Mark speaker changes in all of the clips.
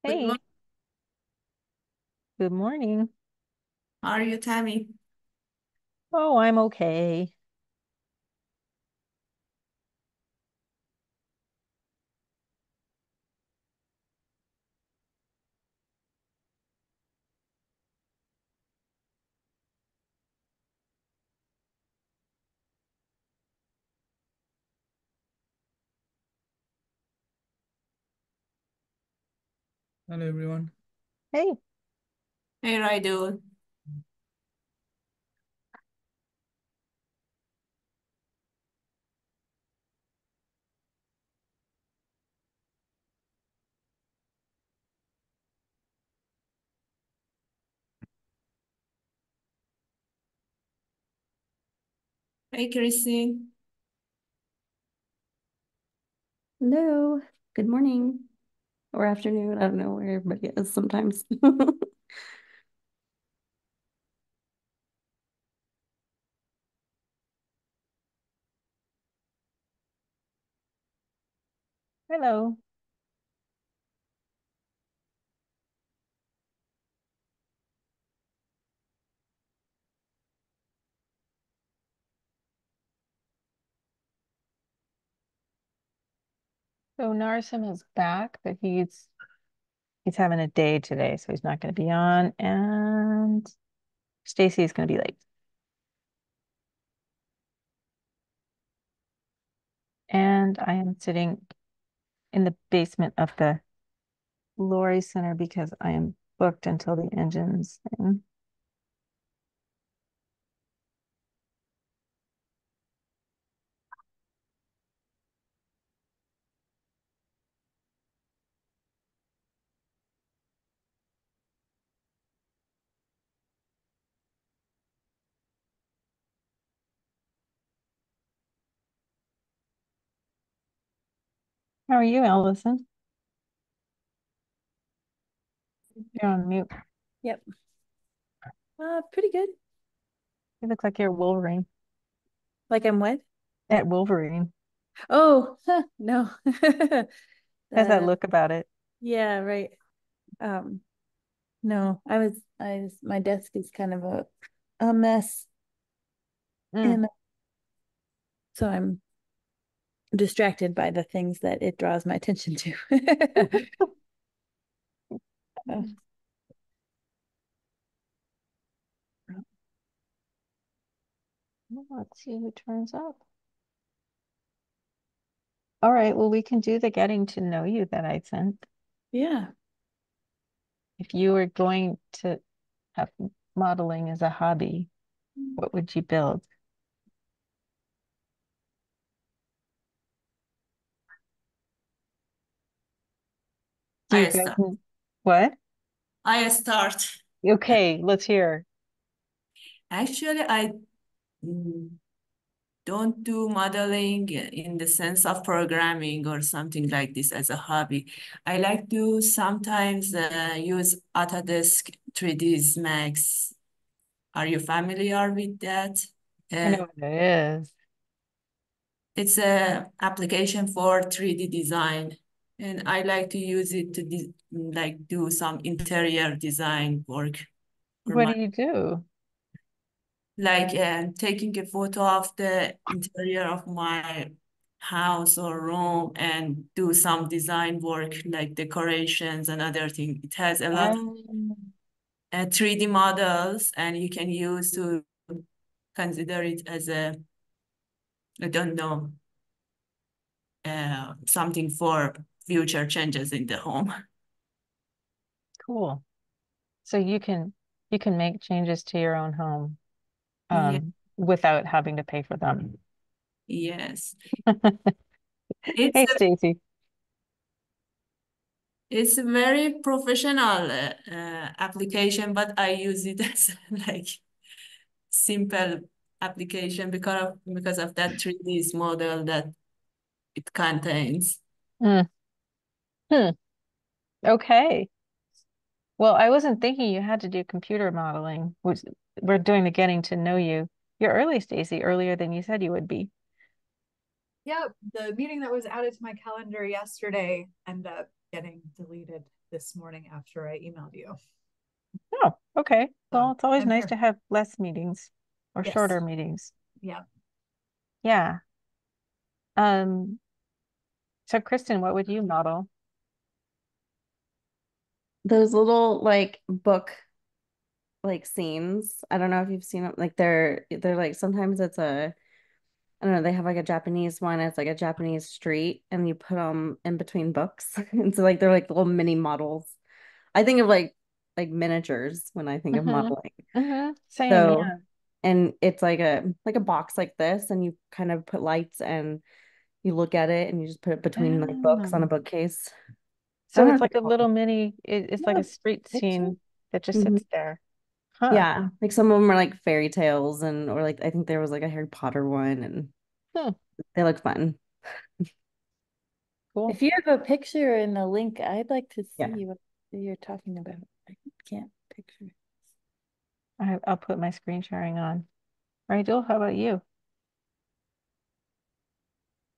Speaker 1: Good
Speaker 2: Hey,
Speaker 1: morning.
Speaker 2: good morning.
Speaker 1: How are you, Tammy?
Speaker 2: Oh, I'm okay.
Speaker 3: Hello everyone.
Speaker 2: Hey,
Speaker 1: Hey, Raidu. Hey, Christine.
Speaker 4: Hello, good morning or afternoon. I don't know where everybody is sometimes.
Speaker 2: hello. So Narsim is back, but he's having a day today, so he's not going to be on. And Stacy is going to be late. And I am sitting in the basement of the Lori Center because I am booked until the engines thing. How are you, Allison? You're on mute.
Speaker 4: Yep. Pretty good.
Speaker 2: You look like you're Wolverine.
Speaker 4: Like I'm what?
Speaker 2: At Wolverine.
Speaker 4: Oh, no.
Speaker 2: Has that
Speaker 4: Uh,
Speaker 2: look about it?
Speaker 4: yeah, right. Um, no, my desk is kind of a mess,
Speaker 2: Mm.
Speaker 4: and so I'm distracted by the things that it draws my attention to. Uh,
Speaker 2: Let's see who turns up. All right, well, we can do the getting to know you that I sent.
Speaker 4: yeah.
Speaker 2: If you were going to have modeling as a hobby, what would you build? Do you
Speaker 1: I
Speaker 2: guys
Speaker 1: start.
Speaker 2: what?
Speaker 1: I start.
Speaker 2: Okay, let's hear.
Speaker 1: Actually, I mm, don't do modeling in the sense of programming or something like this as a hobby. I like to sometimes use Autodesk 3ds Max. Are you familiar with that?
Speaker 2: I know
Speaker 1: Uh,
Speaker 2: what it is.
Speaker 1: it's a application for 3D design, and I like to use it to like do some interior design work for
Speaker 2: What do
Speaker 1: my
Speaker 2: you do?
Speaker 1: like taking a photo of the interior of my house or room and do some design work like decorations and other things. It has a lot of
Speaker 2: Um,
Speaker 1: 3D models, and you can use to consider it as a, I don't know, something for future changes in the home.
Speaker 2: cool. So you can make changes to your own home
Speaker 1: Yeah,
Speaker 2: without having to pay for them.
Speaker 1: yes. It's
Speaker 2: Hey, Stacy.
Speaker 1: it's a very professional application, but I use it as like simple application because of that 3D model that it contains.
Speaker 2: Mm, hmm. Okay. Well, I wasn't thinking you had to do computer modeling, which we're doing the getting to know you. You're early, Stacy, earlier than you said you would be.
Speaker 5: Yep, the meeting that was added to my calendar yesterday ended up getting deleted.
Speaker 3: this morning after I emailed you.
Speaker 2: Oh, okay. Well,
Speaker 3: So
Speaker 2: it's always
Speaker 3: I'm
Speaker 2: nice
Speaker 3: here.
Speaker 2: to have less meetings or
Speaker 3: Yes.
Speaker 2: shorter meetings.
Speaker 3: Yeah.
Speaker 2: Yeah. Um, so Kristen, what would you model?
Speaker 5: Those little like book like scenes. I don't know if you've seen them. Like they're like sometimes it's a I don't know, they have like a Japanese one, it's like a Japanese street and you put them in between books. And so like they're like little mini models. I think of like miniatures when I think of modeling.
Speaker 2: Same,
Speaker 5: So
Speaker 2: yeah.
Speaker 5: and it's like a box like this and you kind of put lights and you look at it and you just put it between like books on a bookcase. I
Speaker 2: So
Speaker 5: don't know
Speaker 2: it's
Speaker 5: if
Speaker 2: like
Speaker 5: they
Speaker 2: a
Speaker 5: call
Speaker 2: little mini, it's like a
Speaker 5: it.
Speaker 2: street
Speaker 5: Yeah, it's
Speaker 2: scene that just
Speaker 5: Mhm.
Speaker 2: sits there. Huh.
Speaker 5: Yeah, like some of them are like fairy tales and or like I think there was like a Harry Potter one and
Speaker 2: Hmm.
Speaker 5: they look fun.
Speaker 2: Cool.
Speaker 4: If you have a picture and a link, I'd like to
Speaker 5: Yeah.
Speaker 4: see what you're talking about. I can't picture.
Speaker 2: I'll put my screen sharing on. Rydell, how about you?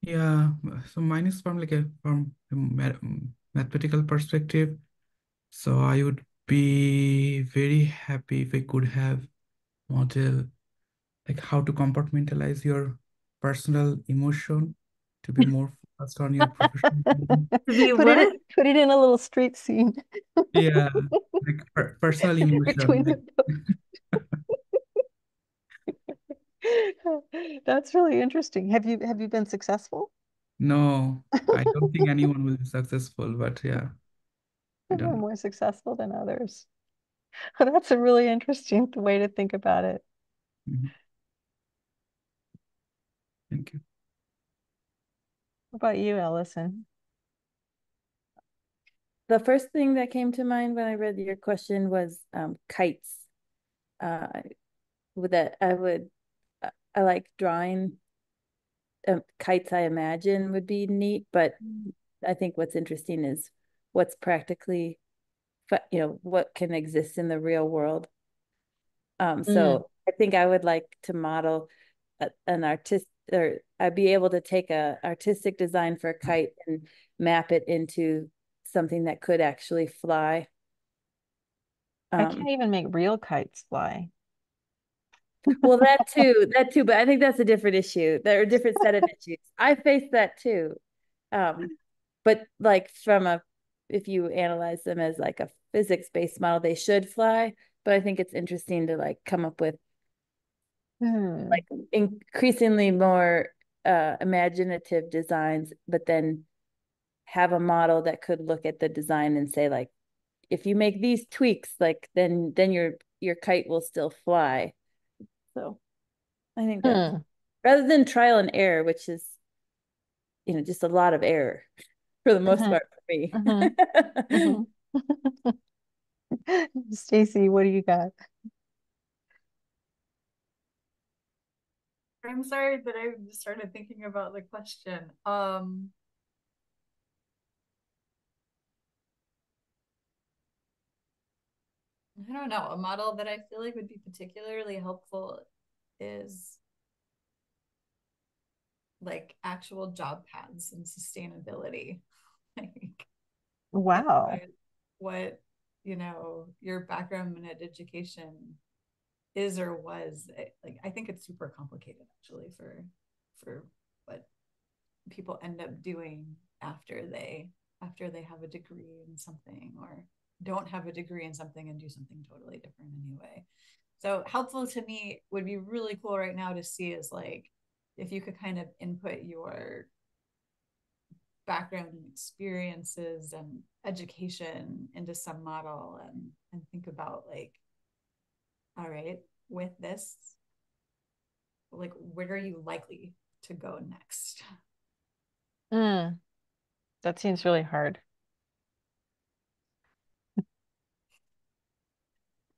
Speaker 6: Yeah, so mine is from a mathematical perspective. So I would be very happy if I could have model like how to compartmentalize your personal emotion to be more focused on your professional goal.
Speaker 4: To be
Speaker 2: Put it
Speaker 4: what?
Speaker 2: put it in a little street scene
Speaker 6: Yeah, like personal emotion.
Speaker 2: between the That's really interesting. Have you been successful?
Speaker 6: No, I don't think anyone will be successful, but yeah, I
Speaker 2: Some are
Speaker 6: don't know.
Speaker 2: more successful than others. That's a really interesting way to think about it.
Speaker 6: Mhm. Thank you.
Speaker 2: What about you, Ellison?
Speaker 4: The first thing that came to mind when I read your question was kites. With that, I like drawing kites. I imagine would be neat, but I think what's interesting is what's practically, what can exist in the real world. So I think I would like to model an artist, or I'd be able to take a artistic design for a kite and map it into something that could actually fly.
Speaker 2: I can't even make real kites fly.
Speaker 4: Well, that too, but I think that's a different issue. There are a different set of issues. I face that too. But like if you analyze them as like a physics-based model, they should fly. But I think it's interesting to like come up with like increasingly more imaginative designs, but then have a model that could look at the design and say like, if you make these tweaks, like then your kite will still fly. So I think that rather than trial and error, which is just a lot of error for the most part for me.
Speaker 2: Stacy, what do you got?
Speaker 3: I'm sorry that I just started thinking about the question. I don't know. A model that I feel like would be particularly helpful is like actual job paths and sustainability. Like
Speaker 2: Wow.
Speaker 3: what your background in education is or was. Like I think it's super complicated actually for what people end up doing after they have a degree in something or don't have a degree in something and do something totally different anyway. So helpful to me would be really cool right now to see is like if you could kind of input your background and experiences and education into some model and think about like, all right, with this, like where are you likely to go next?
Speaker 2: That seems really hard.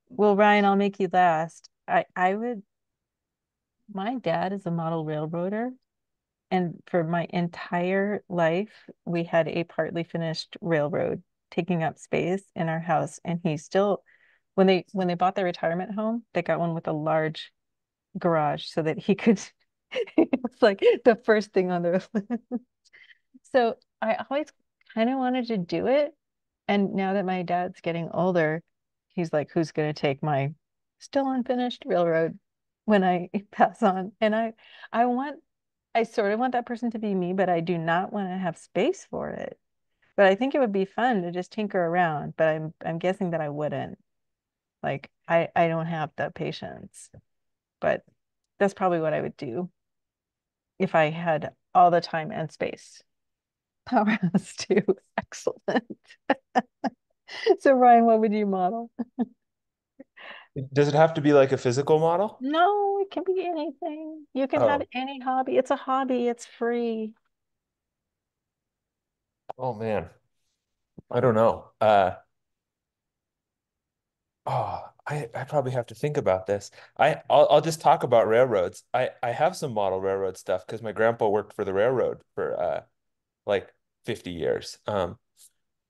Speaker 2: Well, Ryan, I'll make you last. My dad is a model railroader, and for my entire life, we had a partly finished railroad taking up space in our house. And he still, when they bought their retirement home, they got one with a large garage so that he could, it was like the first thing on their list. So I always kind of wanted to do it, And now that my dad's getting older, he's like, who's going to take my still unfinished railroad when I pass on? And I sort of want that person to be me, but I do not want to have space for it. But I think it would be fun to just tinker around, but I'm guessing that I wouldn't. Like I don't have the patience. But that's probably what I would do if I had all the time and space. Powerhouse too. Excellent. So Ryan, what would you model?
Speaker 7: Does it have to be like a physical model?
Speaker 2: No, it can be anything. You can have
Speaker 7: Oh,
Speaker 2: any hobby. It's a hobby. It's free.
Speaker 7: oh man. I don't know. I probably have to think about this. I'll just talk about railroads. I have some model railroad stuff because my grandpa worked for the railroad for like 50 years.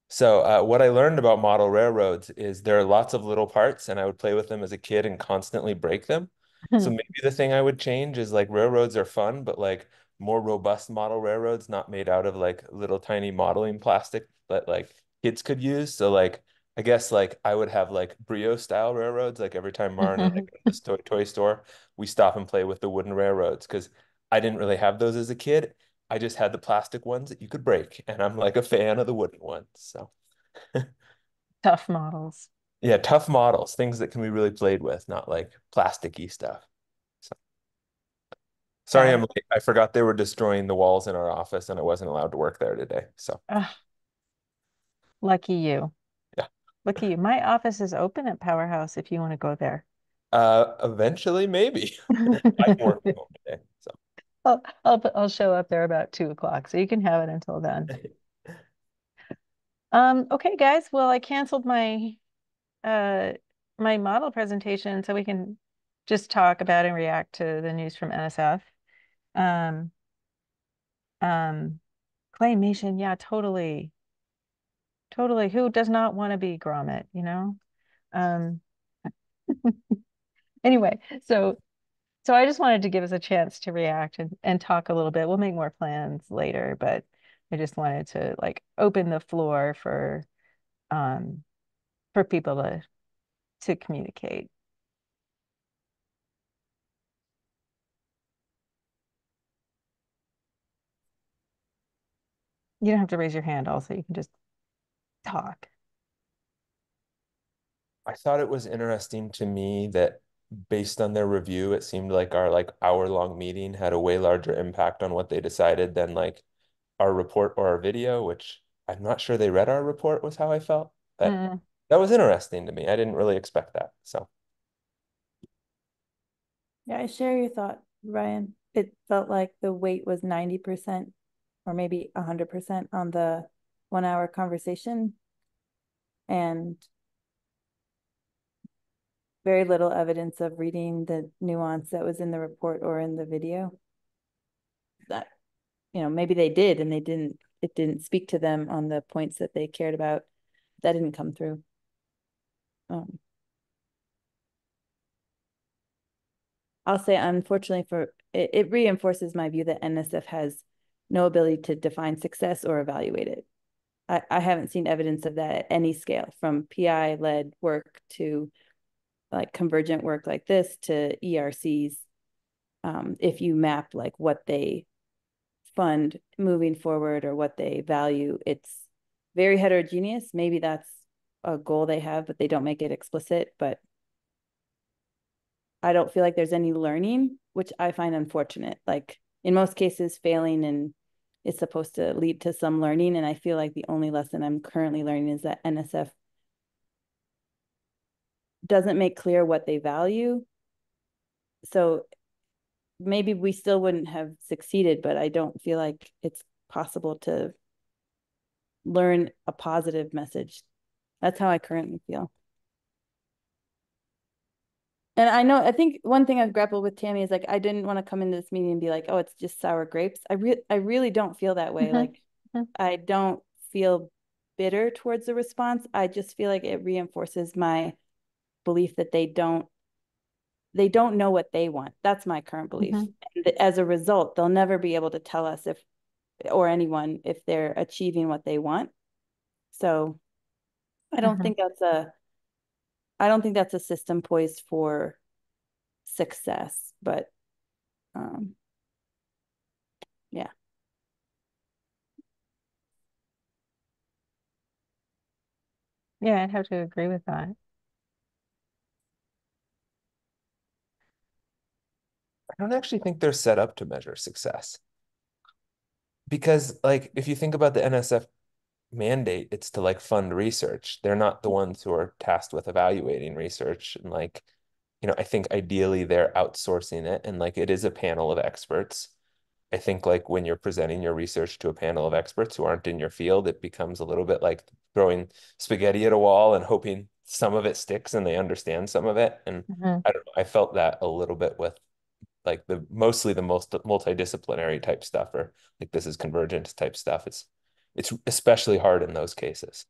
Speaker 7: So what I learned about model railroads is there are lots of little parts, and I would play with them as a kid and constantly break them. So maybe the thing I would change is like railroads are fun, but like more robust model railroads, not made out of like little tiny modeling plastic that like kids could use. So like I guess like I would have like Brio style railroads. Like every time Mara and I go to this toy store, we stop and play with the wooden railroads because I didn't really have those as a kid. I just had the plastic ones that you could break, and I'm like a fan of the wooden ones. So
Speaker 2: Tough models.
Speaker 7: yeah, tough models, things that can be really played with, not like plasticky stuff. So sorry,
Speaker 2: Got
Speaker 7: I'm
Speaker 2: it.
Speaker 7: late. I forgot they were destroying the walls in our office, and I wasn't allowed to work there today. So
Speaker 2: Ugh, lucky you.
Speaker 7: yeah,
Speaker 2: Lucky you. My office is open at Powerhouse if you want to go there.
Speaker 7: eventually maybe I can work from home today. So
Speaker 2: I'll show up there about 2 o'clock, so you can have it until then. Okay, guys. Well, I canceled uh my model presentation so we can just talk about and react to the news from NSF. Um, claymation, yeah, totally. Totally. Who does not want to be Gromit, you know? Um, anyway, so I just wanted to give us a chance to react and talk a little bit. We'll make more plans later, but I just wanted to like open the floor for people to communicate. You don't have to raise your hand also, you can just talk.
Speaker 7: I thought it was interesting to me that based on their review, it seemed like our like hour-long meeting had a way larger impact on what they decided than like our report or our video, which I'm not sure they read our report was how I felt. But
Speaker 2: Mm,
Speaker 7: that was interesting to me. I didn't really expect that. So
Speaker 4: Yeah, I share your thought, Ryan. It felt like the weight was 90% or maybe 100% on the 1 hour conversation and very little evidence of reading the nuance that was in the report or in the video. That, maybe they did and it didn't speak to them on the points that they cared about. That didn't come through. I'll say, unfortunately, it reinforces my view that NSF has no ability to define success or evaluate it. I haven't seen evidence of that at any scale, from PI-led work to like convergent work like this to ERCs. If you map like what they fund moving forward or what they value, it's very heterogeneous. Maybe that's a goal they have, but they don't make it explicit. But I don't feel like there's any learning, which I find unfortunate. Like in most cases, failing and is supposed to lead to some learning. And I feel like the only lesson I'm currently learning is that NSF doesn't make clear what they value. So maybe we still wouldn't have succeeded, but I don't feel like it's possible to learn a positive message. That's how I currently feel. And I think one thing I've grappled with, Tammy, is like I didn't want to come into this meeting and be like, oh, it's just sour grapes. I really don't feel that way. Like I don't feel bitter towards the response. I just feel like it reinforces my belief that they don't know what they want. That's my current belief. And as a result, they'll never be able to tell us or anyone if they're achieving what they want. So
Speaker 5: I don't
Speaker 2: Mhm.
Speaker 5: think that's a system poised for success, but yeah.
Speaker 2: Yeah, I'd have to agree with that.
Speaker 7: I don't actually think they're set up to measure success. Because like if you think about the NSF mandate, it's to like fund research. They're not the ones who are tasked with evaluating research. And like, I think ideally they're outsourcing it and like it is a panel of experts. I think like when you're presenting your research to a panel of experts who aren't in your field, it becomes a little bit like throwing spaghetti at a wall and hoping some of it sticks and they understand some of it. And
Speaker 2: Mhm.
Speaker 7: I don't know, I felt that a little bit with like mostly the most multidisciplinary type stuff, or like this is convergent type stuff. It's especially hard in those cases.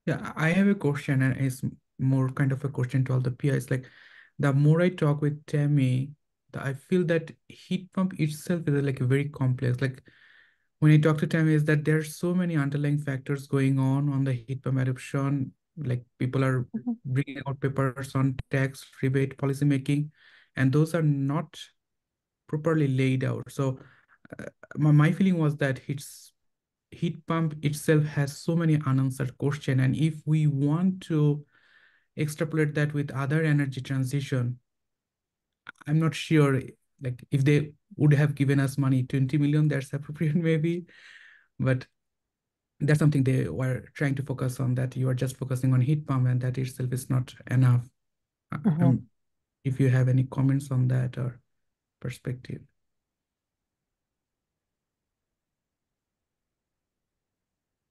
Speaker 6: Yeah, I have a question, and it's more kind of a question to all the PIs. Like, the more I talk with Tammy, I feel that heat pump itself is like a very complex. Like, when I talk to Tammy, is that there are so many underlying factors going on the heat pump adoption. Like, people are
Speaker 2: Mhm.
Speaker 6: bringing out papers on tax, rebate, policy making, and those are not properly laid out. So, my feeling was that heat pump itself has so many unanswered questions, and if we want to extrapolate that with other energy transition, I'm not sure like if they would have given us money 20 million, that's appropriate maybe, but that's something they were trying to focus on, that you are just focusing on heat pump and that itself is not enough.
Speaker 2: Mhm.
Speaker 6: If you have any comments on that or perspective.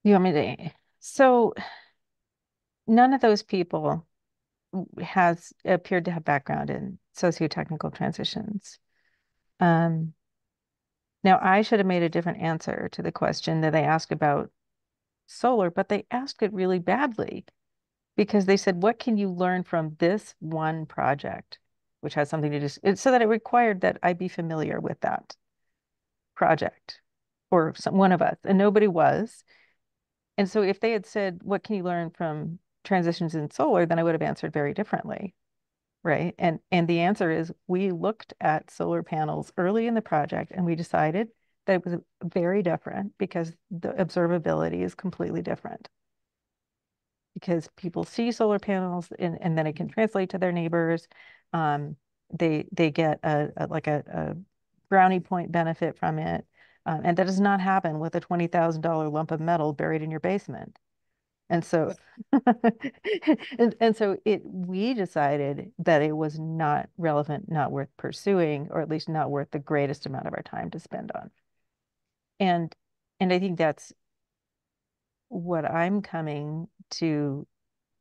Speaker 2: You want me to? So none of those people has appeared to have background in socio-technical transitions. Um, Now I should have made a different answer to the question that they asked about solar, but they asked it really badly because they said, what can you learn from this one project, which has something to do, so that it required that I be familiar with that project or one of us, and nobody was. And so if they had said, what can you learn from transitions in solar, then I would have answered very differently, right? And the answer is we looked at solar panels early in the project and we decided that it was very different because the observability is completely different. Because people see solar panels and then it can translate to their neighbors. They get a brownie point benefit from it. And that does not happen with a $20,000 lump of metal buried in your basement. And so and so we decided that it was not relevant, not worth pursuing, or at least not worth the greatest amount of our time to spend on. And and I think that's what I'm coming to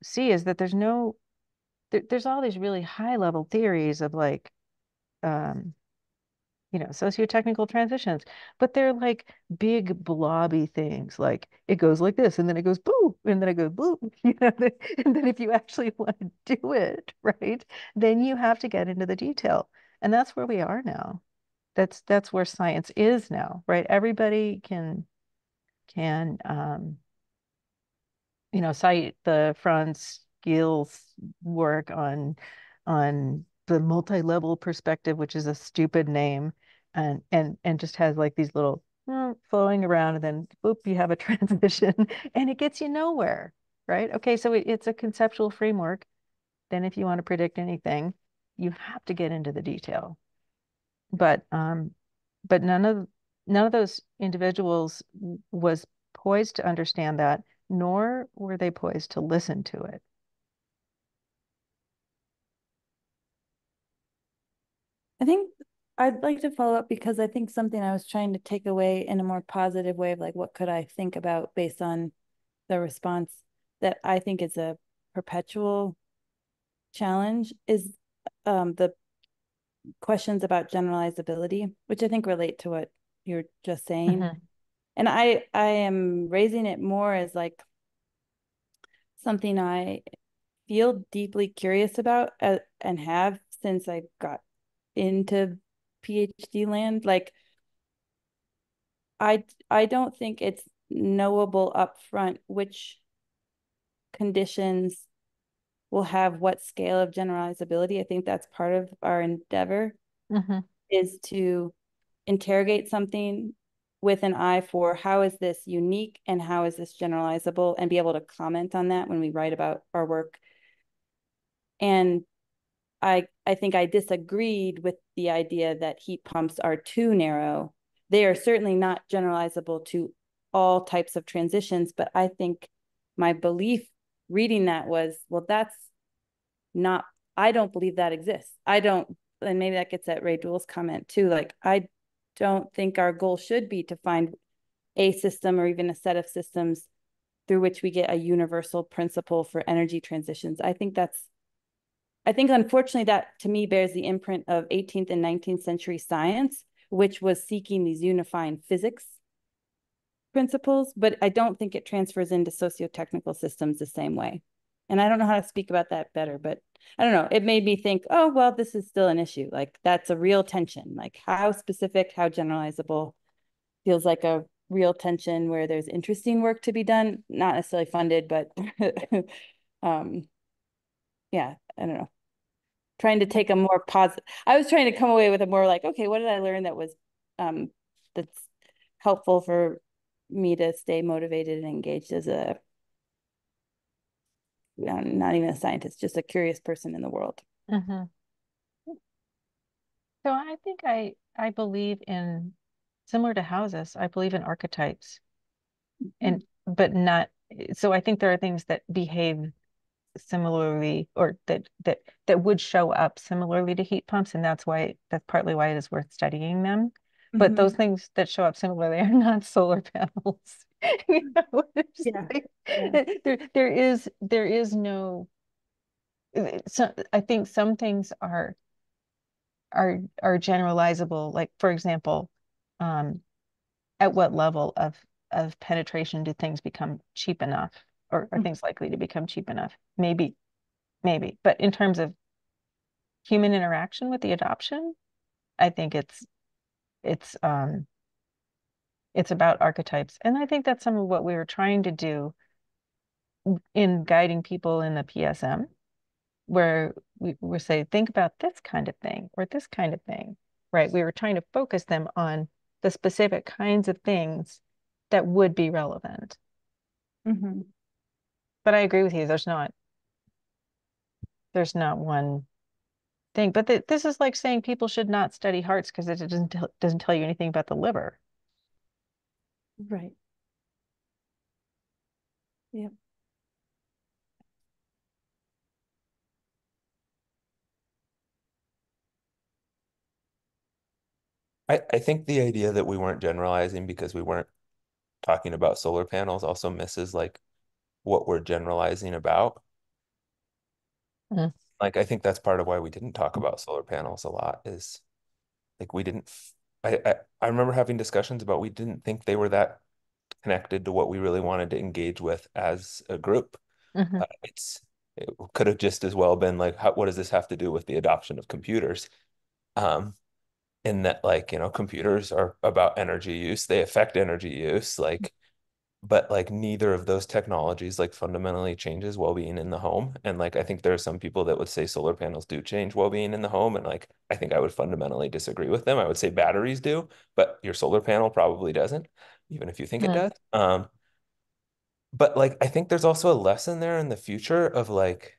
Speaker 2: see is that there's all these really high level theories of like um socio-technical transitions, but they're like big blobby things. Like it goes like this, and then it goes boo, and then it goes boo, and then if you actually want to do it, right, then you have to get into the detail. And that's where we are now. That's where science is now, right? Everybody can cite the Franz Gehls work on the multi-level perspective, which is a stupid name, and just has like these little flowing around, and then boop, you have a transition, and it gets you nowhere, right? Okay, so it's a conceptual framework. Then, if you want to predict anything, you have to get into the detail. But none of those individuals was poised to understand that, nor were they poised to listen to it.
Speaker 5: I think I'd like to follow up because I think something I was trying to take away in a more positive way of like, what could I think about based on the response that I think is a perpetual challenge is the questions about generalizability, which I think relate to what you're just saying.
Speaker 2: Mhm.
Speaker 5: And I am raising it more as like something I feel deeply curious about and have since I got
Speaker 4: into PhD land. Like I don't think it's knowable upfront which conditions will have what scale of generalizability. I think that's part of our endeavor is to interrogate something with an eye for how is this unique and how is this generalizable, and be able to comment on that when we write about our work. And I think I disagreed with the idea that heat pumps are too narrow. They are certainly not generalizable to all types of transitions, but I think my belief reading that was, well, that's not, I don't believe that exists. I don't, and maybe that gets at Ray Dewell's comment too. Like, I don't think our goal should be to find a system or even a set of systems through which we get a universal principle for energy transitions. I think unfortunately that to me bears the imprint of 18th and 19th century science, which was seeking these unifying physics principles, but I don't think it transfers into socio-technical systems the same way. And I don't know how to speak about that better, but I don't know. It made me think, oh, well, this is still an issue. Like, that's a real tension. Like, how specific, how generalizable feels like a real tension where there's interesting work to be done, not necessarily funded, but yeah, I don't know. Trying to take a more positive, I was trying to come away with a more like, okay, what did I learn that was that's helpful for me to stay motivated and engaged as a not even a scientist, just a curious person in the world.
Speaker 2: So I think I believe in, similar to houses, I believe in archetypes, and but not, so I think there are things that behave similarly, or that would show up similarly to heat pumps, and that's partly why it is worth studying them. But those things that show up similarly are not solar panels. You know, there is no, so I think some things are generalizable. Like, for example, at what level of penetration do things become cheap enough, or are things likely to become cheap enough? Maybe. But in terms of human interaction with the adoption, I think it's about archetypes. And I think that's some of what we were trying to do in guiding people in the PSM, where we say, think about this kind of thing or this kind of thing, right? We were trying to focus them on the specific kinds of things that would be relevant. But I agree with you, there's not one thing. But this is like saying people should not study hearts because it doesn't tell you anything about the liver.
Speaker 4: Right. Yeah.
Speaker 7: I think the idea that we weren't generalizing because we weren't talking about solar panels also misses like what we're generalizing about. Like, I think that's part of why we didn't talk about solar panels a lot, is like we didn't, I remember having discussions about we didn't think they were that connected to what we really wanted to engage with as a group. It could have just as well been like, what does this have to do with the adoption of computers? In that, like, you know, computers are about energy use, they affect energy use, like, but like neither of those technologies like fundamentally changes well-being in the home. And like, I think there are some people that would say solar panels do change well-being in the home. And like, I think I would fundamentally disagree with them. I would say batteries do, but your solar panel probably doesn't, even if you think it does. But like, I think there's also a lesson there in the future of like,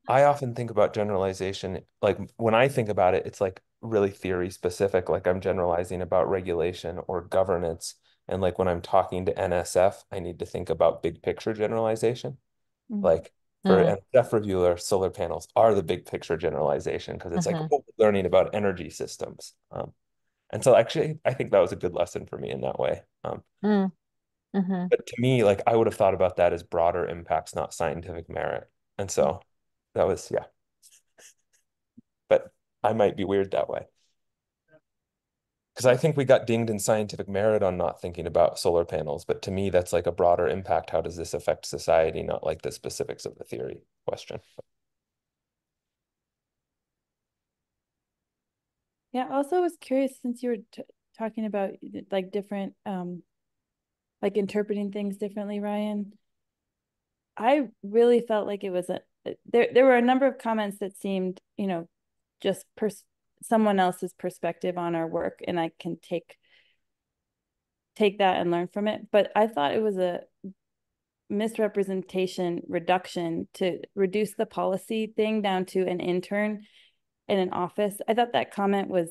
Speaker 7: I often think about generalization, like when I think about it, it's like really theory specific, like I'm generalizing about regulation or governance. And like when I'm talking to NSF, I need to think about big picture generalization. Like for an NSF reviewer, solar panels are the big picture generalization because it's like, oh, we're learning about energy systems. And so actually, I think that was a good lesson for me in that way. But to me, like I would have thought about that as broader impacts, not scientific merit. And so that was, yeah. But I might be weird that way. Because I think we got dinged in scientific merit on not thinking about solar panels. But to me, that's like a broader impact. How does this affect society? Not like the specifics of the theory question.
Speaker 4: Yeah, also I was curious since you were talking about like different like interpreting things differently, Ryan. I really felt like it was there were a number of comments that seemed, just someone else's perspective on our work, and I can take that and learn from it. But I thought it was a misrepresentation reduction to reduce the policy thing down to an intern in an office. I thought that comment was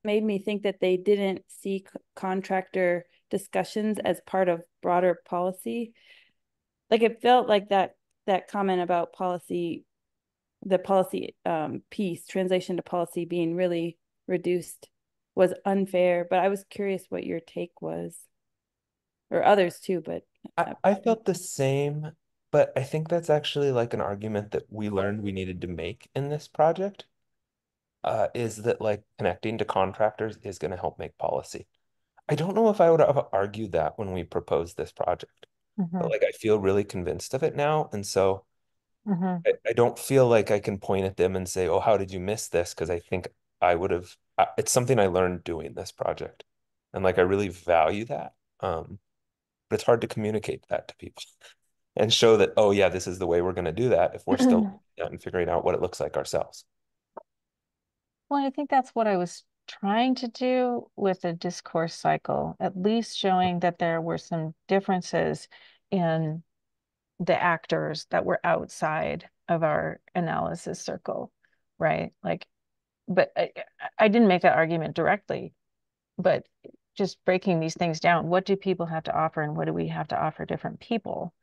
Speaker 4: made me think that they didn't see contractor discussions as part of broader policy. Like it felt like that comment about policy, the policy piece, translation to policy being really reduced, was unfair. But I was curious what your take was, or others too. But
Speaker 7: I felt the same, but I think that's actually like an argument that we learned we needed to make in this project, is that like connecting to contractors is going to help make policy. I don't know if I would have argued that when we proposed this project, but like I feel really convinced of it now. And so I don't feel like I can point at them and say, oh, how did you miss this? Because I think I would have, it's something I learned doing this project. And like I really value that. But it's hard to communicate that to people and show that, oh yeah, this is the way we're going to do that if we're still and figuring out what it looks like ourselves.
Speaker 2: Well, I think that's what I was trying to do with the discourse cycle, at least showing that there were some differences in the actors that were outside of our analysis circle, right? Like, but I didn't make that argument directly, but just breaking these things down, what do people have to offer and what do we have to offer different people?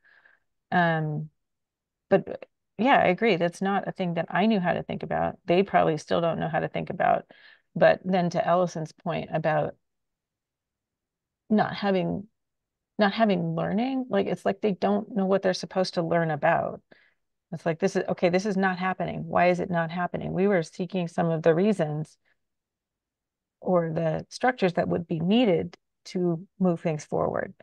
Speaker 2: But yeah, I agree. That's not a thing that I knew how to think about. They probably still don't know how to think about. But then to Allison's point about not having learning, like it's like they don't know what they're supposed to learn about. It's like this is okay, this is not happening. Why is it not happening? We were seeking some of the reasons or the structures that would be needed to move things forward.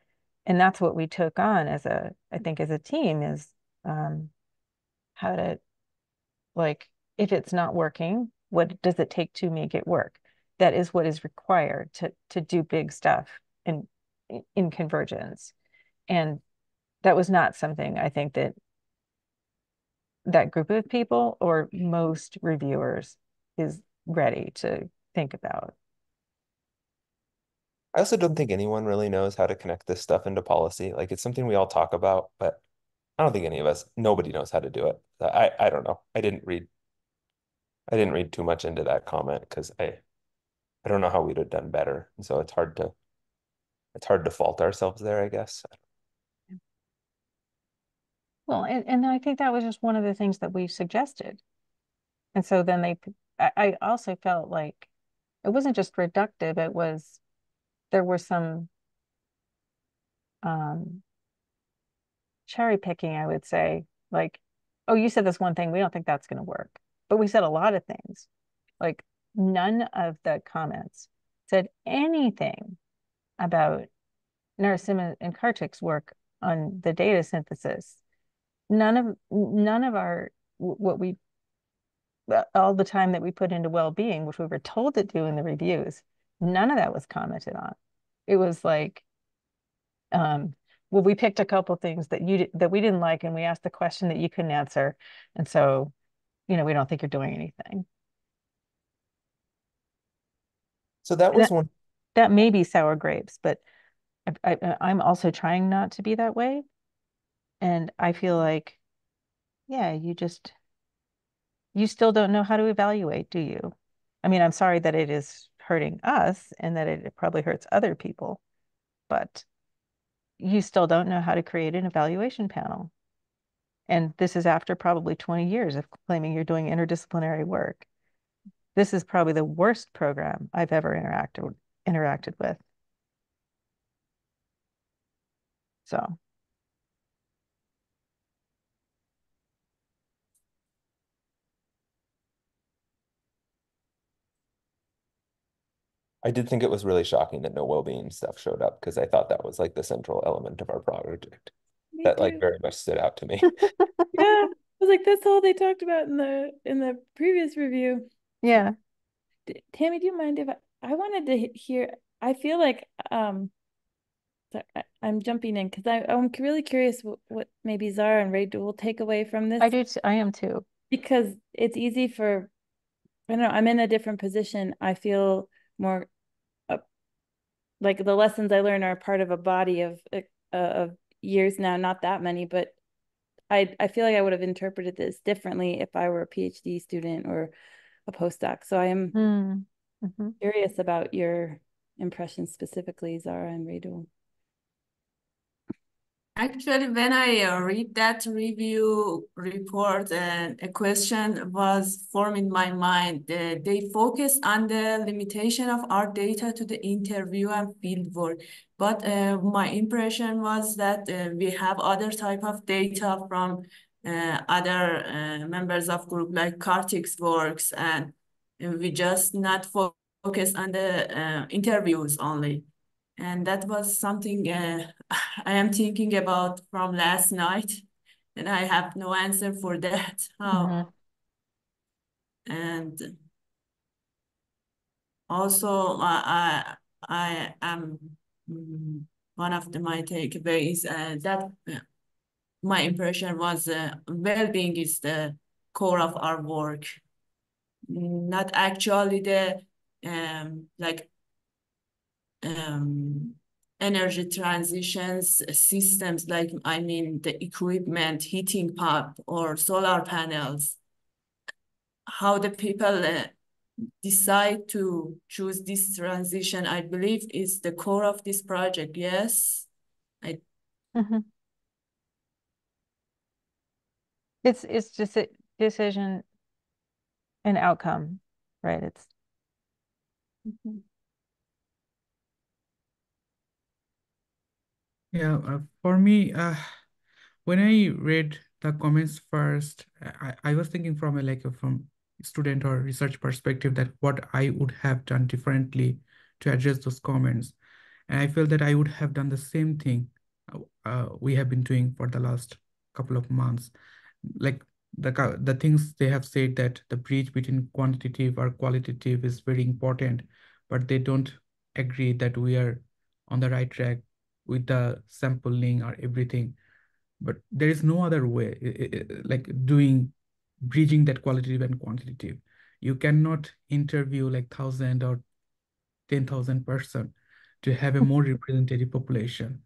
Speaker 2: And that's what we took on I think as a team is how to, like, if it's not working, what does it take to make it work? That is what is required to do big stuff in convergence. And that was not something I think that group of people or most reviewers is ready to think about.
Speaker 7: I also don't think anyone really knows how to connect this stuff into policy. Like it's something we all talk about, but I don't think nobody knows how to do it. I don't know. I didn't read too much into that comment because I don't know how we'd have done better. And so it's hard to fault ourselves there, I guess.
Speaker 2: Well, and I think that was just one of the things that we suggested. And so then I also felt like it wasn't just reductive, there were some cherry picking, I would say, like, oh, you said this one thing, we don't think that's going to work. But we said a lot of things. Like none of the comments said anything about Narasimha and Kartik's work on the data synthesis. None of our what we all the time that we put into well-being, which we were told to do in the reviews, none of that was commented on. It was like, well, we picked a couple things that we didn't like, and we asked the question that you couldn't answer, and so, we don't think you're doing anything.
Speaker 7: So that was one.
Speaker 2: That may be sour grapes, but I'm also trying not to be that way, and I feel like, yeah, you still don't know how to evaluate, do you? I mean, I'm sorry that it is hurting us and that it probably hurts other people, but you still don't know how to create an evaluation panel. And this is after probably 20 years of claiming you're doing interdisciplinary work. This is probably the worst program I've ever interacted with. So.
Speaker 7: I did think it was really shocking that no well-being stuff showed up because I thought that was like the central element of our project. That like very much stood out to me.
Speaker 4: Yeah, I was like, that's all they talked about in the previous review.
Speaker 2: Yeah.
Speaker 4: Tammy, do you mind if I wanted to hear? I feel like I'm jumping in because I'm really curious what maybe Zara and Ray will take away from this.
Speaker 2: I am too.
Speaker 4: Because it's easy for, I don't know, I'm in a different position. I feel more like the lessons I learn are part of a body of years now, not that many, but I feel like I would have interpreted this differently if I were a PhD student or a postdoc. So I am
Speaker 2: Mm-hmm.
Speaker 4: curious about your impressions specifically, Zara and Radu.
Speaker 1: Actually, when I read that review report, a question was formed in my mind. They focus on the limitation of our data to the interview and field work. But my impression was that we have other type of data from other members of group like Kartik's works, and we just not focus on the interviews only. And that was something I am thinking about from last night, and I have no answer for that. How? And also, I am one of my takeaways that my impression was well-being is the core of our work, not actually the like um, energy transitions systems, like I mean the equipment, heating pump or solar panels, how the people decide to choose this transition, I believe is the core of this project. Yes.
Speaker 2: Mm-hmm. It's just a decision and outcome, right? It's
Speaker 6: Yeah, for me, when I read the comments first, I was thinking from from student or research perspective that what I would have done differently to address those comments. And I feel that I would have done the same thing we have been doing for the last couple of months. Like the things they have said, that the bridge between quantitative or qualitative is very important, but they don't agree that we are on the right track with the sampling or everything. But there is no other way, like bridging that qualitative and quantitative. You cannot interview like 1,000 or 10,000 person to have a more representative population.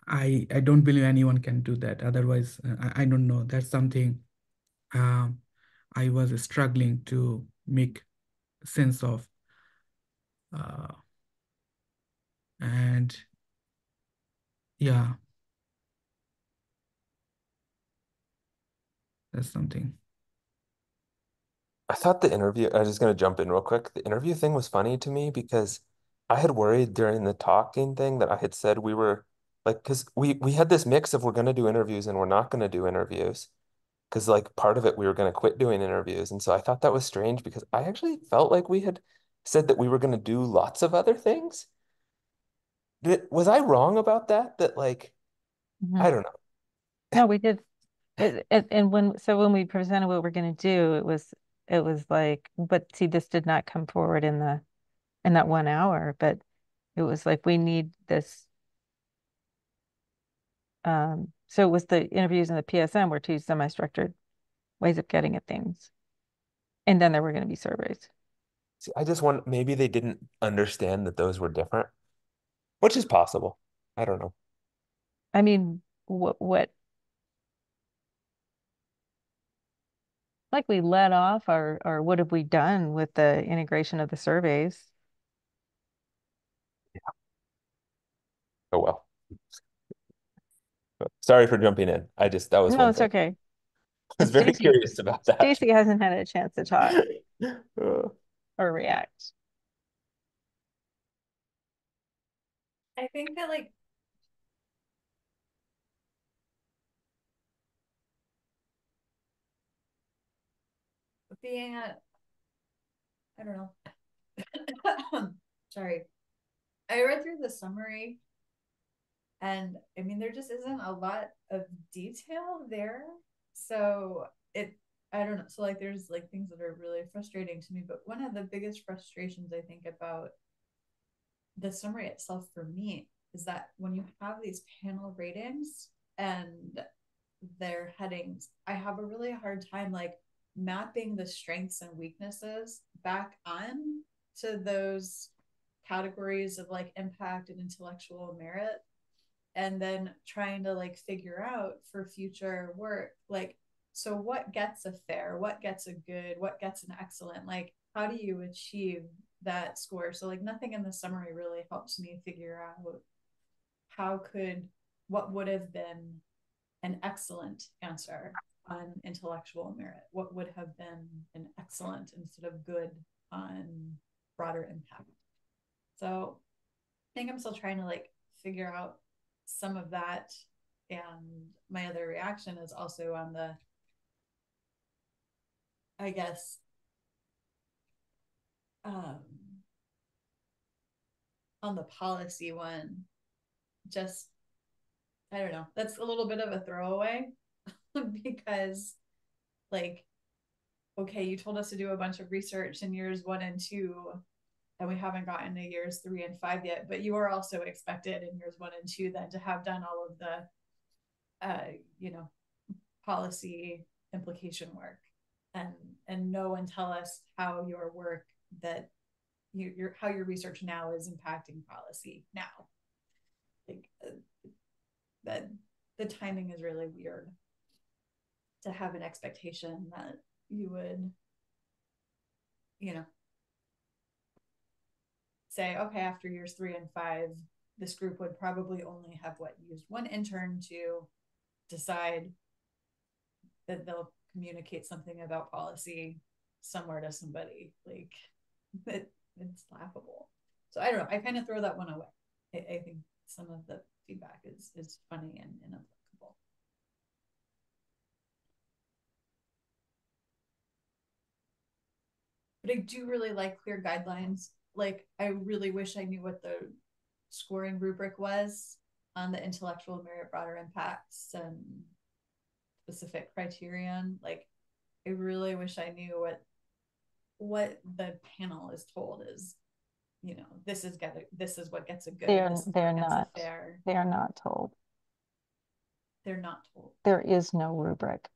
Speaker 6: I don't believe anyone can do that. Otherwise, I don't know. That's something I was struggling to make sense of. Uh, and yeah, that's something.
Speaker 7: I thought the interview, I was just going to jump in real quick. The interview thing was funny to me because I had worried during the talking thing that I had said we were like, because we had this mix of we're going to do interviews and we're not going to do interviews. Because like part of it, we were going to quit doing interviews. And so I thought that was strange because I actually felt like we had said that we were going to do lots of other things. Was I wrong about that? That like, I don't know.
Speaker 2: No, we did. And when we presented what we're going to do, it was like, but see, this did not come forward in that 1 hour, but it was like we need this. So it was the interviews and the PSM were two semi-structured ways of getting at things, and then there were going to be surveys.
Speaker 7: See, I just want maybe they didn't understand that those were different, which is possible. I don't know.
Speaker 2: I mean, what like we let off, or what have we done with the integration of the surveys?
Speaker 7: Oh well. Sorry for jumping in. I just that was
Speaker 2: No,
Speaker 7: one
Speaker 2: it's
Speaker 7: thing.
Speaker 2: okay.
Speaker 7: I was very curious about that.
Speaker 2: Stacy hasn't had a chance to talk
Speaker 7: Uh,
Speaker 2: or react.
Speaker 3: I think that like being a, I don't know. Sorry. I read through the summary and I mean there just isn't a lot of detail there. So I don't know. So like there's like things that are really frustrating to me, but one of the biggest frustrations I think about the summary itself for me is that when you have these panel ratings and their headings, I have a really hard time like mapping the strengths and weaknesses back on to those categories of like impact and intellectual merit, and then trying to like figure out for future work, like, so what gets a fair, what gets a good, what gets an excellent, like how do you achieve that score? So like nothing in the summary really helps me figure out how could, what would have been an excellent answer on intellectual merit, what would have been an excellent instead of good on broader impact. So I think I'm still trying to like figure out some of that. And my other reaction is also on the, I guess, on the policy one, just, I don't know, that's a little bit of a throwaway because like, okay, you told us to do a bunch of research in years 1 and 2, and we haven't gotten to years 3 and 5 yet, but you are also expected in years 1 and 2 then to have done all of the you know, policy implication work, and know and tell us how your work that your how your research now is impacting policy now. Like that the timing is really weird to have an expectation that you would, you know, say, okay, after years 3 and 5, this group would probably only have what, used one intern to decide that they'll communicate something about policy somewhere to somebody. Like it's laughable. So I don't know. I kind of throw that one away. I think some of the feedback is funny and inapplicable. But I do really like clear guidelines. Like I really wish I knew what the scoring rubric was on the intellectual merit broader impacts and specific criterion. Like I really wish I knew what the panel is told is, you know, this is what gets a good,
Speaker 2: They're not
Speaker 3: fair.
Speaker 2: they are not told.
Speaker 3: They're not told.
Speaker 2: There is no rubric.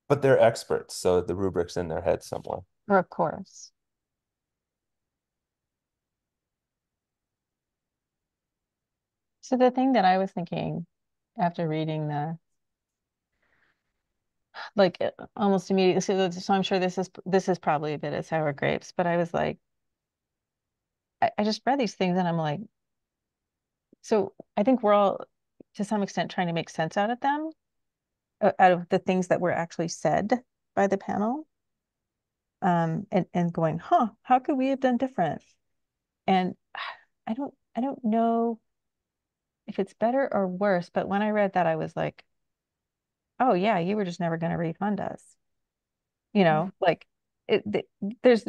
Speaker 7: But they're experts, so the rubric's in their head somewhere.
Speaker 2: Of course. So the thing that I was thinking after reading the, like almost immediately, so I'm sure this is probably a bit of sour grapes, but I was like, I just read these things and I'm like, so I think we're all to some extent trying to make sense out of them, out of the things that were actually said by the panel, and going, huh, how could we have done different? And I don't know if it's better or worse, but when I read that, I was like, oh yeah, you were just never going to refund us. You know, like there's,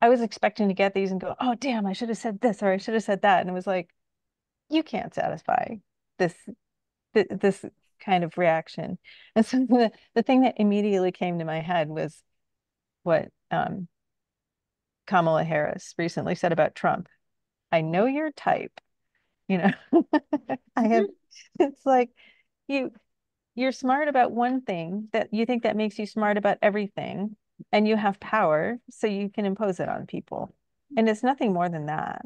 Speaker 2: I was expecting to get these and go, oh damn, I should have said this or I should have said that. And it was like, you can't satisfy this, this kind of reaction. And so the thing that immediately came to my head was what Kamala Harris recently said about Trump. I know your type, you know. I have, it's like you're smart about one thing that you think that makes you smart about everything, and you have power, so you can impose it on people. And it's nothing more than that.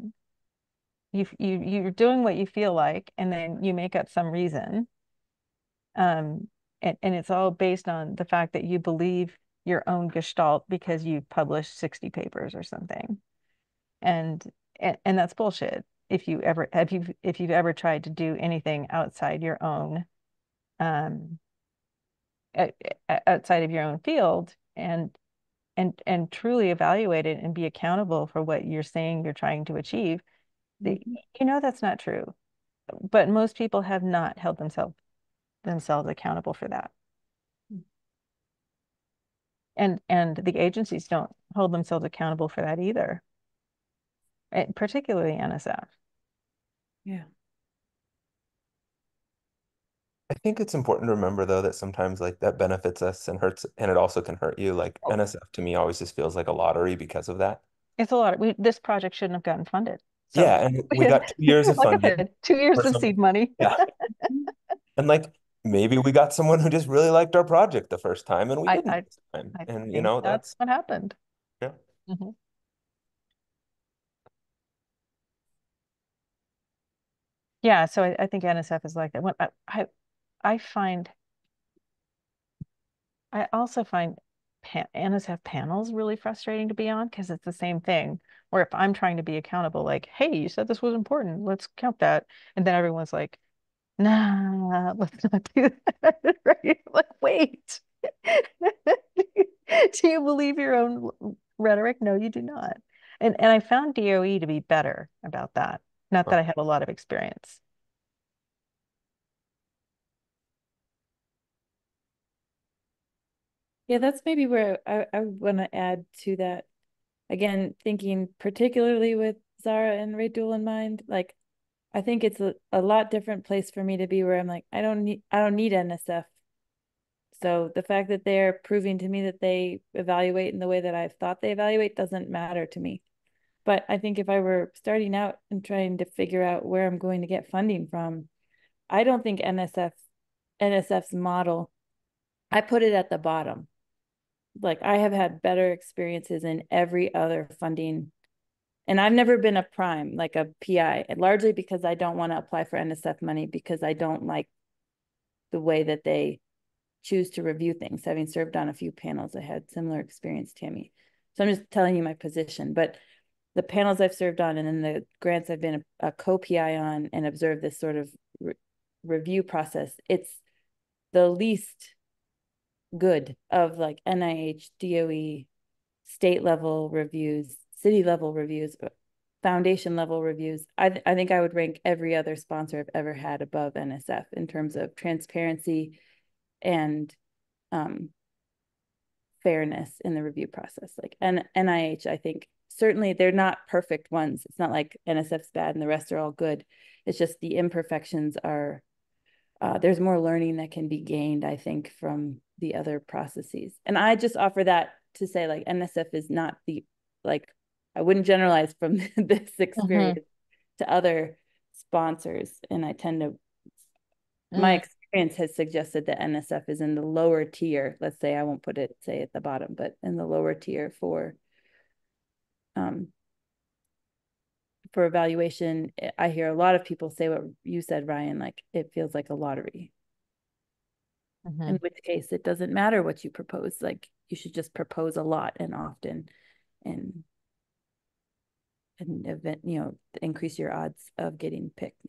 Speaker 2: You're doing what you feel like, and then you make up some reason. And it's all based on the fact that you believe your own gestalt because you've published 60 papers or something. And that's bullshit. If you've ever tried to do anything outside your own outside of your own field and truly evaluate it and be accountable for what you're saying you're trying to achieve, you know that's not true. But most people have not held themselves accountable for that. And the agencies don't hold themselves accountable for that either, particularly NSF.
Speaker 1: Yeah.
Speaker 7: I think it's important to remember though that sometimes like that benefits us and hurts, and it also can hurt you. Like
Speaker 2: Oh.
Speaker 7: NSF to me always just feels like a lottery because of that.
Speaker 2: It's a lot. This project shouldn't have gotten funded. So
Speaker 7: Yeah, and we got 2 years of
Speaker 2: like I
Speaker 7: funding
Speaker 2: said, 2 years
Speaker 7: for
Speaker 2: of
Speaker 7: some.
Speaker 2: seed money.
Speaker 7: Yeah, and like maybe we got someone who just really liked our project the first time, and we
Speaker 2: I
Speaker 7: didn't
Speaker 2: I
Speaker 7: this time,
Speaker 2: I
Speaker 7: and
Speaker 2: think that's
Speaker 7: that's
Speaker 2: what happened.
Speaker 7: yeah.
Speaker 2: Mhm. Yeah, so I think NSF is like that. When I find I also find NSF panels really frustrating to be on because it's the same thing. Where if I'm trying to be accountable, like, hey, you said this was important, let's count that, and then everyone's like, nah, let's not do that. Right? Like, wait, do you believe your own rhetoric? No, you do not. And I found DOE to be better about that. Not that I have a lot of experience.
Speaker 4: Yeah, that's maybe where I want to add to that. Again, thinking particularly with Zara and Rachel in mind, like I think it's a lot different place for me to be where I'm like, I don't need NSF. So the fact that they're proving to me that they evaluate in the way that I've thought they evaluate doesn't matter to me. But I think if I were starting out and trying to figure out where I'm going to get funding from, I don't think NSF's model, I put it at the bottom. Like I have had better experiences in every other funding. And I've never been a prime, like a PI, largely because I don't want to apply for NSF money because I don't like the way that they choose to review things. Having served on a few panels, I had similar experience, Tammy. So I'm just telling you my position. But the panels I've served on and then the grants I've been a co-PI on and observed this sort of review process, it's the least good of like NIH, DOE, state level reviews, city level reviews, foundation level reviews. I think I would rank every other sponsor I've ever had above NSF in terms of transparency and fairness in the review process. Like NIH, I think certainly they're not perfect ones. It's not like NSF's bad and the rest are all good. It's just the imperfections are there's more learning that can be gained, I think, from the other processes. And I just offer that to say like NSF is not the like I wouldn't generalize from this experience to other sponsors. And I tend to my experience has suggested that NSF is in the lower tier. Let's say I won't put it say at the bottom, but in the lower tier for evaluation. I hear a lot of people say what you said, Ryan, like it feels like a lottery. In which case it doesn't matter what you propose. Like you should just propose a lot and often and event, increase your odds of getting picked.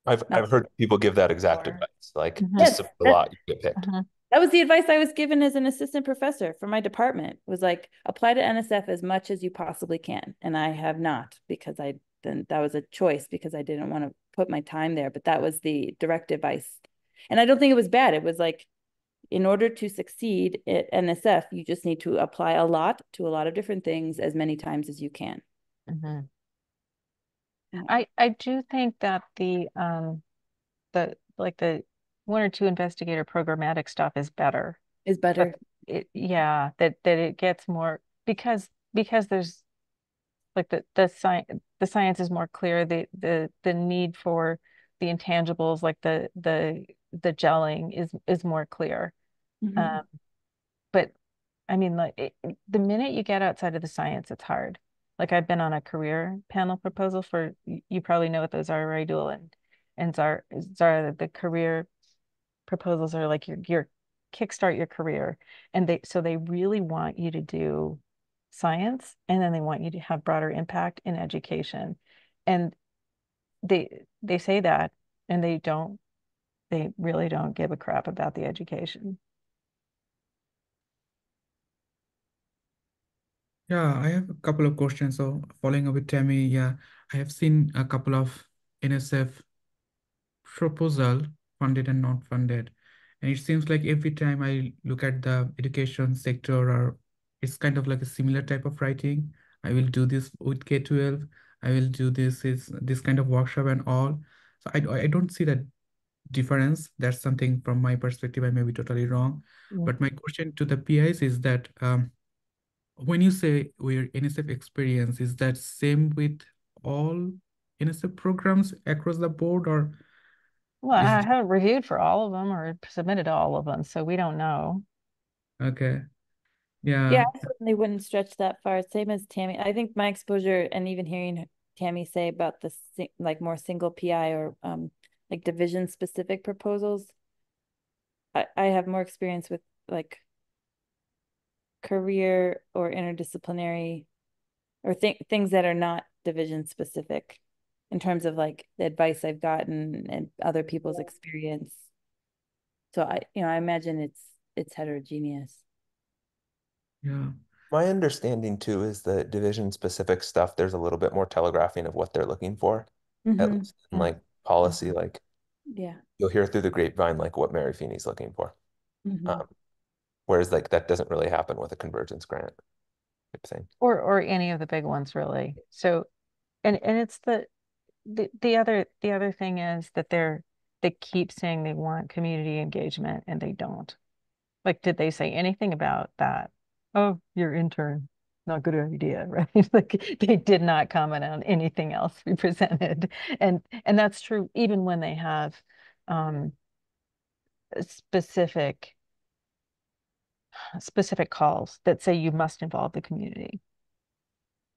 Speaker 7: I've heard people give that exact advice, like
Speaker 4: Yes,
Speaker 7: just submit a lot, you get picked.
Speaker 4: that was the advice I was given as an assistant professor for my department, was like apply to NSF as much as you possibly can. And I have not, because that was a choice because I didn't want to put my time there, but that was the direct advice. And I don't think it was bad. It was like, in order to succeed at NSF, you just need to apply a lot to a lot of different things as many times as you can.
Speaker 2: I do think that the one or two investigator programmatic stuff is better.
Speaker 4: Is better.
Speaker 2: But that it gets more because there's like the science is more clear, the need for the intangibles like the gelling is more clear. But I mean, like the minute you get outside of the science, it's hard. Like I've been on a career panel proposal for, you probably know what those are, Raidul and Zara, the career proposals are like your kickstart your career. And they really want you to do science, and then they want you to have broader impact in education. And they say that, and they really don't give a crap about the education.
Speaker 6: Yeah, I have a couple of questions. So following up with Tammy, yeah, I have seen a couple of NSF proposal, funded and not funded. And it seems like every time I look at the education sector, or it's kind of like a similar type of writing. I will do this with K-12. I will do this kind of workshop and all. So I don't see that difference. That's something from my perspective. I may be totally wrong. But my question to the PIs is that when you say we're NSF experience, is that same with all NSF programs across the board, or
Speaker 2: Well,
Speaker 6: is
Speaker 2: I
Speaker 6: it
Speaker 2: haven't reviewed for all of them or submitted to all of them, so we don't know.
Speaker 6: okay?
Speaker 4: Yeah,
Speaker 6: Yeah,
Speaker 4: I certainly wouldn't stretch that far. Same as Tammy. I think my exposure and even hearing Tammy say about the like more single PI or like division specific proposals, I have more experience with like career or interdisciplinary or things that are not division specific in terms of like the advice I've gotten and other people's experience. So I imagine it's heterogeneous.
Speaker 6: yeah,
Speaker 7: My understanding too is that division specific stuff, there's a little bit more telegraphing of what they're looking for, at least in
Speaker 4: Yeah.
Speaker 7: like policy, like
Speaker 4: Yeah.
Speaker 7: you'll hear through the grapevine like what Mary Feeney's looking for.
Speaker 4: Mhm.
Speaker 7: Whereas like that doesn't really happen with a convergence grant type thing.
Speaker 2: Or any of the big ones really. So and it's the other thing is that they keep saying they want community engagement and they don't. Like, did they say anything about that? Oh, your intern, not a good idea, right? Like they did not comment on anything else we presented. And that's true even when they have um specific calls that say you must involve the community.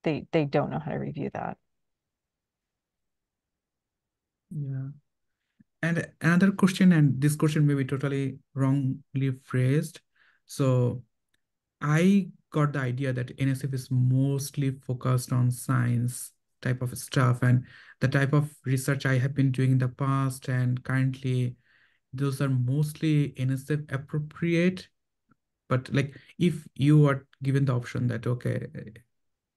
Speaker 2: They don't know how to review that.
Speaker 6: yeah. And another question, and this question may be totally wrongly phrased. So I got the idea that NSF is mostly focused on science type of stuff, and the type of research I have been doing in the past and currently, those are mostly NSF appropriate. But like, if you are given the option that, okay,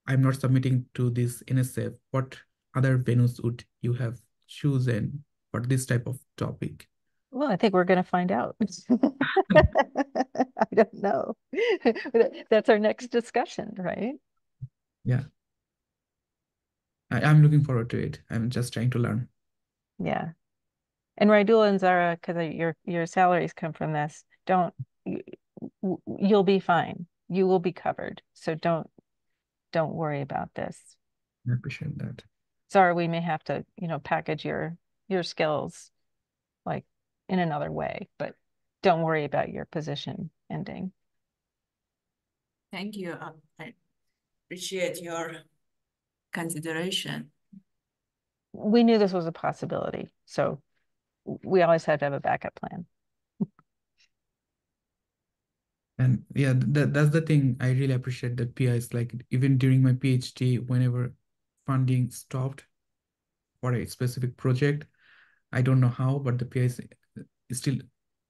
Speaker 6: I'm not submitting to this NSF, what other venues would you have chosen for this type of topic?
Speaker 2: Well, I think we're going to find out. I don't know. That's our next discussion, right?
Speaker 6: Yeah, I'm looking forward to it. I'm just trying to learn.
Speaker 2: Yeah. And Raidul and Zara, because your salaries come from this, you'll be fine. You will be covered. So don't worry about this.
Speaker 6: I appreciate that.
Speaker 2: Zara, we may have to, package your skills like in another way, but don't worry about your position ending.
Speaker 1: Thank you. I appreciate your consideration.
Speaker 2: We knew this was a possibility, so we always have to have a backup plan.
Speaker 6: And yeah, that's the thing I really appreciate that PIs, like even during my PhD, whenever funding stopped for a specific project, I don't know how, but the PIs still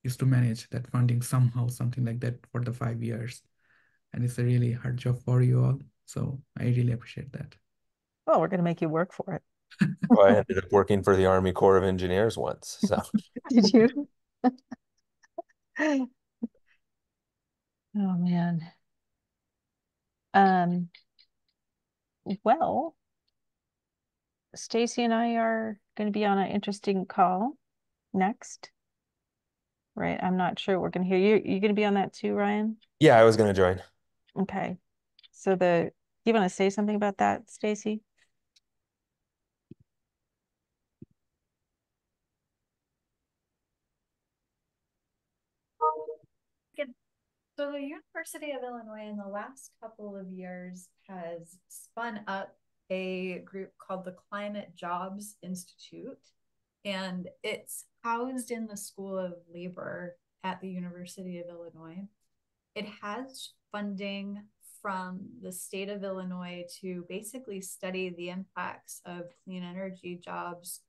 Speaker 6: used to manage that funding somehow, something like that for the 5 years. And it's a really hard job for you all. So I really appreciate that.
Speaker 2: Well, we're going to make you work for it.
Speaker 7: Well, I ended up working for the Army Corps of Engineers once. So
Speaker 2: Did you? Oh man. Um, well, Stacy and I are going to be on an interesting call next, right? I'm not sure we're going to hear you. You're going to be on that too, Ryan?
Speaker 7: yeah, I was going to join.
Speaker 2: Okay. So you want to say something about that, Stacy?
Speaker 3: So the University of Illinois in the last couple of years has spun up a group called the Climate Jobs Institute, and it's housed in the School of Labor at the University of Illinois. It has funding from the state of Illinois to basically study the impacts of clean energy jobs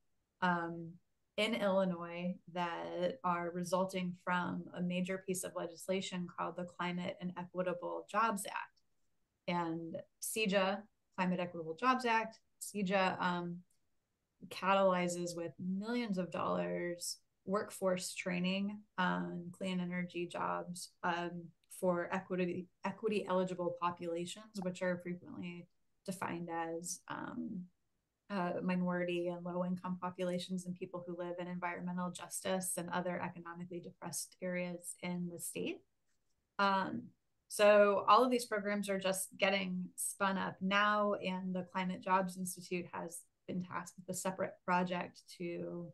Speaker 3: in Illinois that are resulting from a major piece of legislation called the Climate and Equitable Jobs Act. And CEJA, Climate Equitable Jobs Act, CEJA catalyzes with millions of dollars workforce training on clean energy jobs for equity eligible populations, which are frequently defined as minority and low-income populations and people who live in environmental justice and other economically depressed areas in the state. So all of these programs are just getting spun up now, and the Climate Jobs Institute has been tasked with a separate project to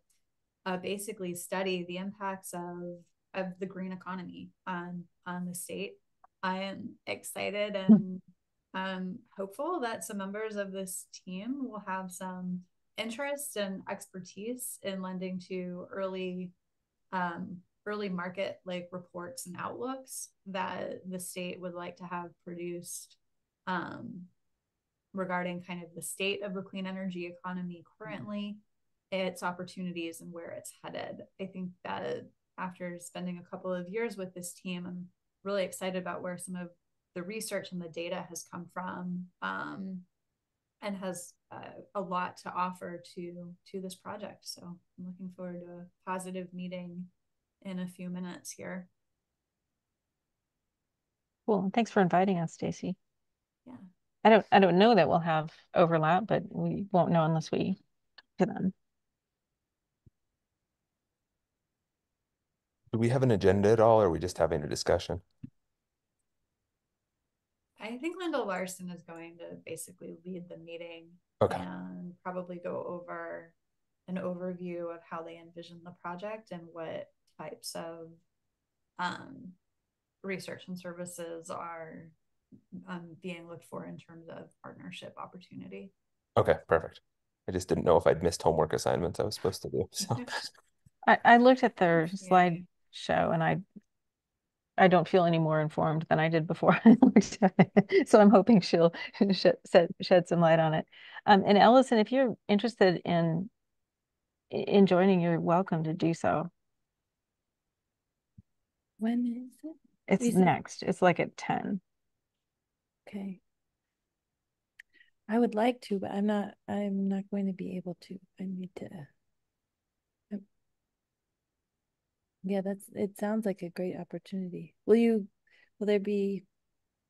Speaker 3: basically study the impacts of the green economy on the state. I am excited and hopeful that some members of this team will have some interest and expertise in lending to early market like reports and outlooks that the state would like to have produced regarding kind of the state of the clean energy economy currently, its opportunities, and where it's headed. I think that after spending a couple of years with this team, I'm really excited about where some of the research and the data has come from, and has a lot to offer to this project. So I'm looking forward to a positive meeting in a few minutes here.
Speaker 2: Cool. Thanks for inviting us, Stacy.
Speaker 3: Yeah.
Speaker 2: I don't know that we'll have overlap, but we won't know unless we talk to them.
Speaker 7: Do we have an agenda at all, or are we just having a discussion?
Speaker 3: I think Linda Larson is going to basically lead the meeting.
Speaker 7: Okay.
Speaker 3: And probably go over an overview of how they envision the project and what types of research and services are being looked for in terms of partnership opportunity.
Speaker 7: Okay, perfect. I just didn't know if I'd missed homework assignments I was supposed to do. So
Speaker 2: I looked at their slideshow, and I don't feel any more informed than I did before I looked at it. So I'm hoping she'll shed some light on it. And Ellison, if you're interested in joining, you're welcome to do so.
Speaker 4: When is it?
Speaker 2: It's next. It's like at 10.
Speaker 4: Okay. I would like to, but I'm not going to be able to. I need to. Yeah, it sounds like a great opportunity. Will there be,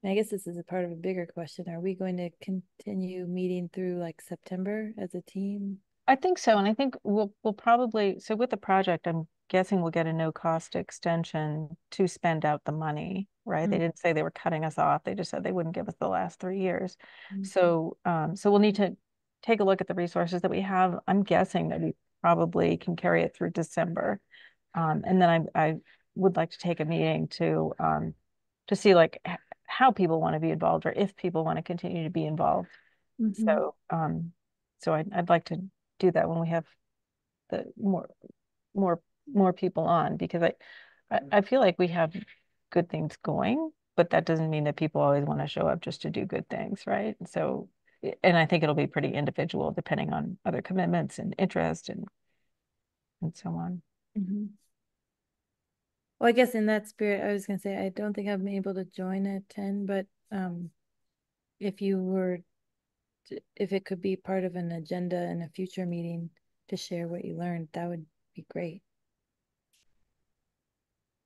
Speaker 4: I guess this is a part of a bigger question. Are we going to continue meeting through like September as a team?
Speaker 2: I think so. And I think we'll probably, so with the project, I'm guessing we'll get a no cost extension to spend out the money, right? They didn't say they were cutting us off. They just said they wouldn't give us the last 3 years. So we'll need to take a look at the resources that we have. I'm guessing that we probably can carry it through December. And then I would like to take a meeting to see like how people want to be involved, or if people want to continue to be involved. So I'd like to do that when we have the more people on, because I feel like we have good things going, but that doesn't mean that people always want to show up just to do good things, right? So, and I think it'll be pretty individual depending on other commitments and interest and so on.
Speaker 4: Well, I guess in that spirit, I was going to say, I don't think I'm able to join at 10, but if it could be part of an agenda in a future meeting to share what you learned, that would be great.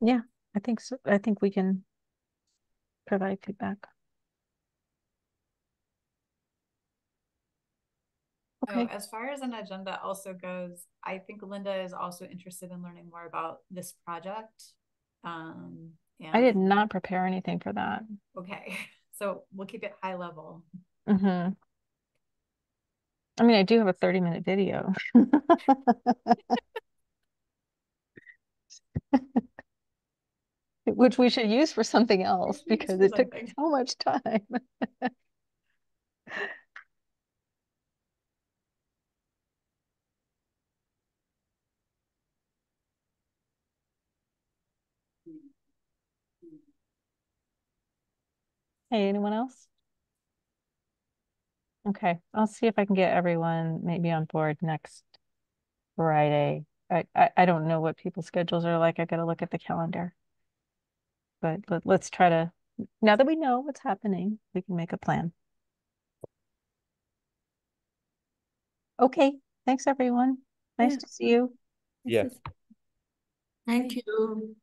Speaker 2: Yeah, I think so. I think we can provide feedback. Okay.
Speaker 3: As far as an agenda also goes, I think Linda is also interested in learning more about this project.
Speaker 2: I did not prepare anything for that.
Speaker 3: Okay, so we'll keep it high level.
Speaker 2: I mean, I do have a 30-minute video. Which we should use for something else, because it took so much time. Hey, anyone else? Okay, I'll see if I can get everyone maybe on board next Friday. I don't know what people's schedules are like. I got to look at the calendar. But let's try to, now that we know what's happening, we can make a plan. Okay, thanks everyone. Nice to see you.
Speaker 7: Yeah.
Speaker 1: Thank you.